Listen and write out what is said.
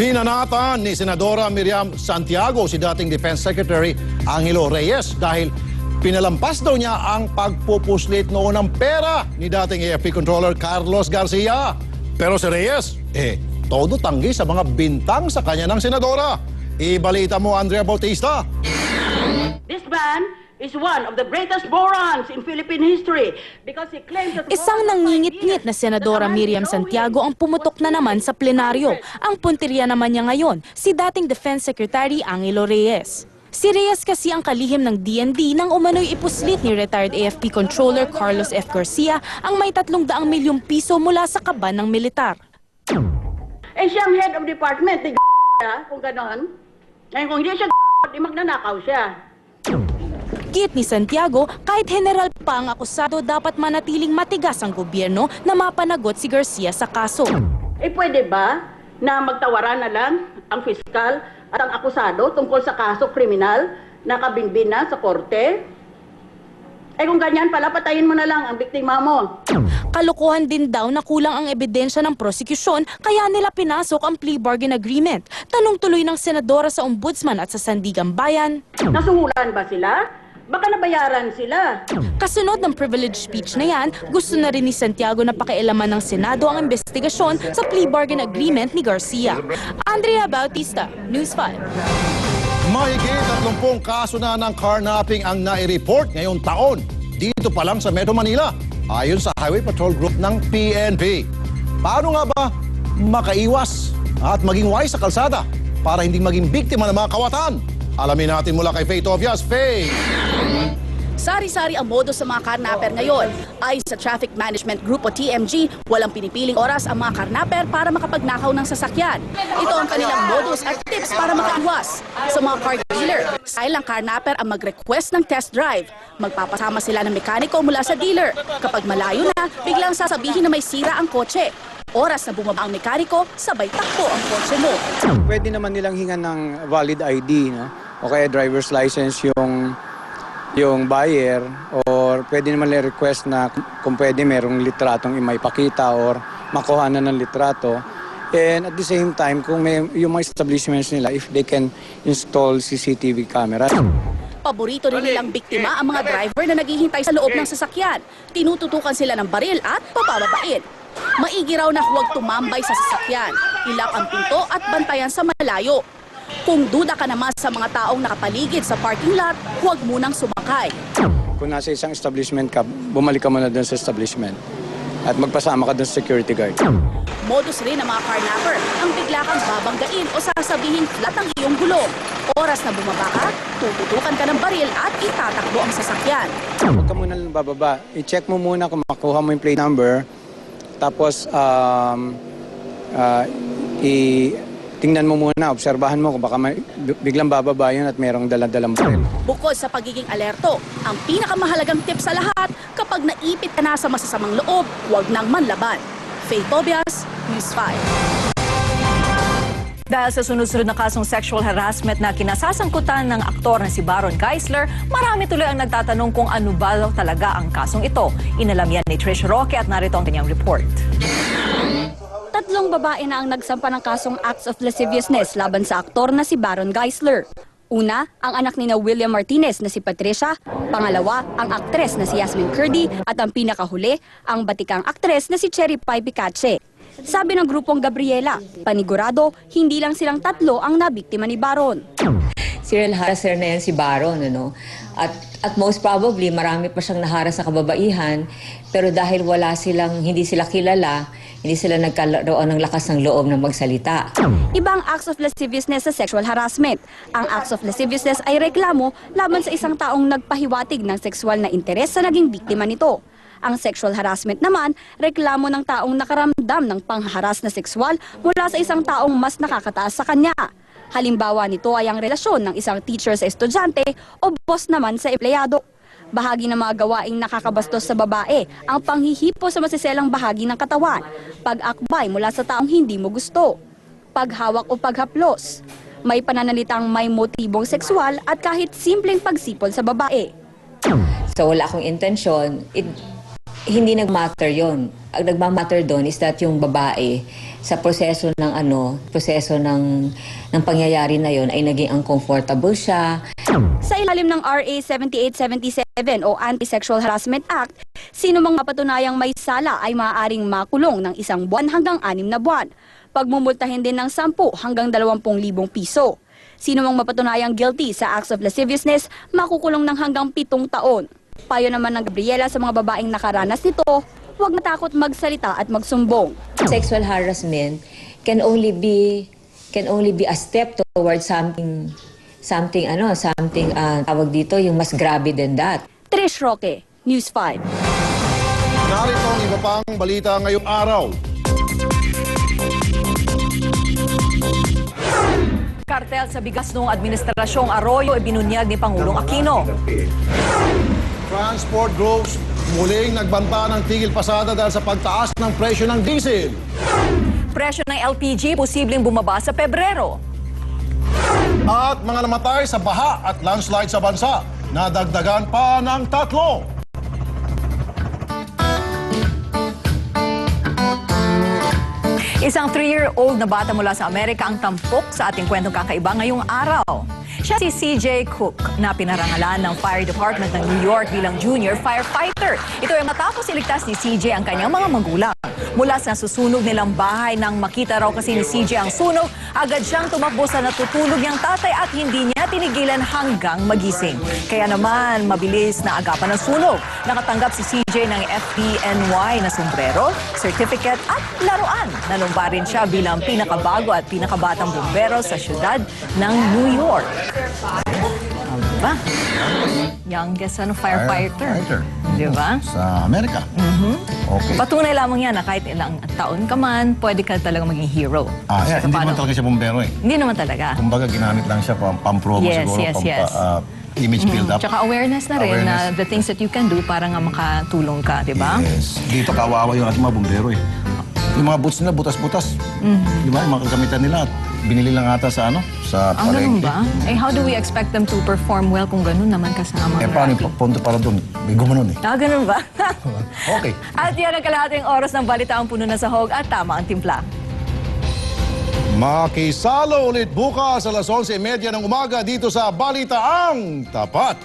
Binanatan ni Senadora Miriam Santiago si dating Defense Secretary Angelo Reyes dahil pinalampas daw niya ang pagpupuslit noon ng pera ni dating AFP Controller Carlos Garcia. Pero si Reyes, todo tanggi sa mga bintang sa kanya ng senadora. Ibalita mo, Andrea Bautista. This man is one of the greatest morons in Philippine history because he claims that... Isang nangingit-ngit na Senadora Miriam Santiago ang pumutok na naman sa plenaryo. Ang punteriya naman niya ngayon, si dating Defense Secretary Angelo Reyes. Si Reyes kasi ang kalihim ng DND nang umano'y ipuslit ni retired AFP Controller Carlos F. Garcia ang may 300 milyong piso mula sa kaban ng militar. Siyang head of department, ni kung gano'n. Ngayon kung hindi siya di magnanakaw siya. Git ni Santiago, kahit general pa ang akusado, dapat manatiling matigas ang gobyerno na mapanagot si Garcia sa kaso. Pwede ba na magtawaran na lang ang fiskal at ang akusado tungkol sa kaso kriminal na kabinbin na sa korte? Kung ganyan pala, patayin mo na lang ang biktima mo. Kalokohan din daw na kulang ang ebidensya ng prosekusyon kaya nila pinasok ang plea bargain agreement. Tanong tuloy ng senadora sa ombudsman at sa Sandigan Bayan. Nasuhulan ba sila? Baka nabayaran sila. Kasunod ng privilege speech na yan, gusto na rin ni Santiago na pakialaman ng Senado ang investigasyon sa plea bargain agreement ni Garcia. Andrea Bautista, News 5. Mahigit 30 kaso na ng carnapping ang nai-report ngayong taon dito pa lang sa Metro Manila, ayon sa Highway Patrol Group ng PNP. Paano nga ba makaiwas at maging wise sa kalsada para hindi maging biktima ng mga kawatan? Alamin natin mula kay Faye Tobias. Faye! Sari-sari ang modo sa mga karnaper ngayon. Ayon sa Traffic Management Group o TMG, walang pinipiling oras ang mga karnaper para makapagnakaw ng sasakyan. Ito ang kanilang modus at tips para makaiwas. Sa mga car dealer, style ang karnaper ang mag-request ng test drive. Magpapasama sila ng mekaniko mula sa dealer. Kapag malayo na, biglang sasabihin na may sira ang kotse. Oras na bumaba ang mekaniko, sabay takbo ang kotse mo. Pwede naman nilang hingan ng valid ID, no? O kaya driver's license yung buyer, or pwede naman request na kung pwede merong litratong imaipakita or makuhanan ng litrato. And at the same time, kung may yung mga establishments nila, if they can install CCTV camera. Paborito rin nilang biktima ang mga driver na naghihintay sa loob ng sasakyan. Tinututukan sila ng baril at papababain. Maigi raw na huwag tumambay sa sasakyan, ilak ang pinto at bantayan sa malayo. Kung duda ka naman sa mga taong nakapaligid sa parking lot, huwag munang sumakay. Kung nasa isang establishment ka, bumalik ka muna doon sa establishment at magpasama ka doon sa security guard. Modus rin ng mga carnapper ang bigla kang babanggain o sasabihin flat ang iyong gulong. Oras na bumaba ka, tututukan ka ng baril at itatakbo ang sasakyan. Huwag ka muna lang bababa. I-check mo muna kung makuha mo yung plate number. Tapos, tingnan mo muna, obserbahan mo kung baka biglang bababa yun at merong daladalang baril. Bukod sa pagiging alerto, ang pinakamahalagang tip sa lahat, kapag naipit ka na sa masasamang loob, huwag nang manlaban. Faye Tobias, News 5. Dahil sa sunod-sunod na kasong sexual harassment na kinasasangkutan ng aktor na si Baron Geisler, marami tuloy ang nagtatanong kung ano ba talaga ang kasong ito. Inalam yan ni Trish Roque at narito ang kanyang report. 3 babae na ang nagsampa ng kasong acts of lasciviousness laban sa aktor na si Baron Geisler. Una, ang anak ni William Martinez na si Patricia. Pangalawa, ang aktres na si Yasmin Curdy. At ang pinakahuli, ang batikang aktres na si Cherry Pie Picache. Sabi ng grupong Gabriela, panigurado, hindi lang silang 3 ang nabiktima ni Baron. Serial harasser na yan si Baron, ano? At most probably, marami pa siyang naharas sa kababaihan, pero dahil hindi sila kilala, hindi sila nagkaroon ng lakas ng loob na magsalita. Ibang acts of lasciviousness sa sexual harassment. Ang acts of lasciviousness ay reklamo laban sa isang taong nagpahiwatig ng sexual na interes sa naging biktima nito. Ang sexual harassment naman, reklamo ng taong nakaramdam ng pangharas na sexual mula sa isang taong mas nakakataas sa kanya. Halimbawa nito ay ang relasyon ng isang teacher sa estudyante o boss naman sa empleyado. Bahagi ng mga gawaing nakakabastos sa babae ang panghihipo sa masiselang bahagi ng katawan, pag-akbay mula sa taong hindi mo gusto, paghawak o paghaplos, may pananalitang may motibong sexual at kahit simpleng pagsipol sa babae. So wala akong intensyon, hindi nag-matter yon. Ang nagmamatter doon is that yung babae sa proseso ng pangyayari na yon ay naging uncomfortable siya. Sa ilalim ng RA 7877 o Anti-Sexual Harassment Act, sino mang mapatunayang may sala ay maaaring makulong ng 1 buwan hanggang 6 na buwan. Pagmumultahin din ng 10 hanggang 20,000 piso. Sino mang mapatunayang guilty sa acts of lasciviousness, makukulong ng hanggang 7 taon. Payo naman ng Gabriela sa mga babaeng nakaranas nito, huwag matakot magsalita at magsumbong. Sexual harassment can only be a step towards something tawag dito yung mas grabe than that. Trish Roque, News 5. Narito ang iba pang balita ngayong araw. Kartel sa bigas noong administrasyong Arroyo ay binunyag ni Pangulong Aquino. Transport groups muling nagbanta ng tigil pasada dahil sa pagtaas ng presyo ng diesel. Presyo ng LPG posibleng bumaba sa Pebrero. At mga namatay sa baha at landslide sa bansa, nadagdagan pa ng 3. Isang 3-year-old na bata mula sa Amerika ang tampok sa ating kwentong kakaiba ngayong araw. Siya si CJ Cook na pinarangalan ng Fire Department ng New York bilang junior firefighter. Ito ay matapos iligtas ni CJ ang kanyang mga magulang. Mula sa susunog nilang bahay nang makita raw kasi ni CJ ang sunog, agad siyang tumakbo sa natutulog niyang tatay at hindi niya tinigilan hanggang magising. Kaya naman mabilis na agapan ng sunog. Nakatanggap si CJ ng FDNY na sombrero, certificate at laruan. Nanumpa rin siya bilang pinakabago at pinakabatang bumbero sa syudad ng New York. Diba? Youngest firefighter. Diba? Sa Amerika. Okay. Patunay lamang yan na kahit ilang taon ka man, pwede ka talaga maging hero. Hindi naman talaga siya bumbero eh. Hindi naman talaga. Kumbaga ginamit lang siya pang-promo siguro, Yes. image build-up. Tsaka awareness na rin na Awareness. the things that you can do para nga makatulong ka, di ba? Yes. Dito kawawa yung ating mga bumbero eh. Yung mga boots nila, butas-butas. Di ba? Yung mga kagamitan nila, binili lang ata sa sa Ganun palengke. ba? How do we expect them to perform well kung ganun naman kasama? Paano yung punto para doon? May gumanon eh. Ganun ba? Okay. At yan ang kalahating oras ng balita ang puno na sahog at tama ang timpla. Makisalo ulit bukas alas 11:30 ng umaga dito sa Balitaang Tapat.